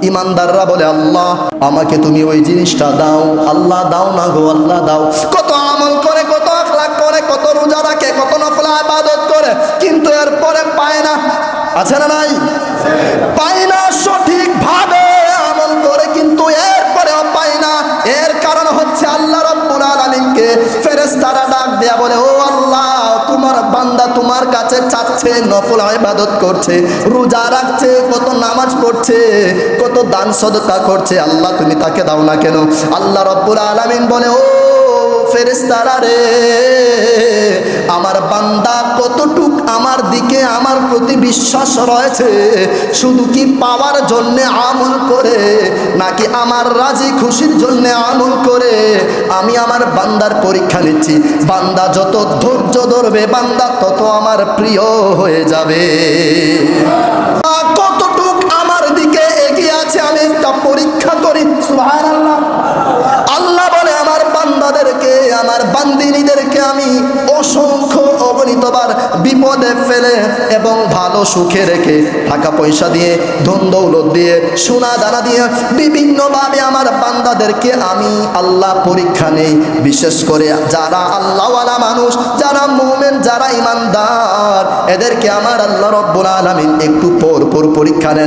ইমানদাররা বলে আল্লাহ আমাকে তুমি ওই জিনিসটা দাও। আল্লাহ দাও না গো, আল্লাহ দাও। কত আমল করে, কত আখলাক করে, কত রোজা রাখে, কত নফল ইবাদত করে, কিন্তু এরপরে পায় না। আছে না নাই? পায় না। সঠিকভাবে আমল করে কিন্তু এরপরেও পায় না। এর কারণ হচ্ছে আল্লাহ রাব্বুল আলামিনকে ফেরেশতারা ডাক দেয়া বলে, ও আল্লাহ তোমার বান্দা তোমার কাছে চাচ্ছে, নফল ইবাদত করছে, রোজা রাখছে, কত নামাজ পড়ছে, কত দান সদকা করছে, আল্লাহ তুমি তাকে দাও না কেন? আল্লাহ রাব্বুল আলামিন বলে, ও ফেরেশতারা রে, আমার বান্দা কতটুক আমার দিকে আমার প্রতি বিশ্বাস রয়েছে, শুধু কি পাওয়ার জন্য আমল করে নাকি আমার রাজি খুশির জন্য আমল করে, আমি আমার বান্দার পরীক্ষা নিচ্ছি। বান্দা যত ধৈর্য ধরবে বান্দা তত আমার প্রিয় হয়ে যাবে। কতটুক আমার দিকে এগিয়ে আছে আমি একটা পরীক্ষা করি। সুবহানাল্লাহ। আল্লাহ বলে আমার বান্দাদেরকে, আমার বান্দিনীদেরকে আমি অসংখ্য অগণিতবার বিপদে ফেলে এবং ভালো সুখে রেখে, টাকা পয়সা দিয়ে, ধন দৌলত দিয়ে, সোনা দানা দিয়ে বিভিন্নভাবে আমার বান্দাদেরকে আমি আল্লাহ পরীক্ষা নেই। বিশেষ করে যারা আল্লাহওয়ালা মানুষ, যারা মুমিন, যারা ইমানদার, এদেরকে আমার আল্লাহ রাব্বুল আলামিন একটু পর পরীক্ষা নেন।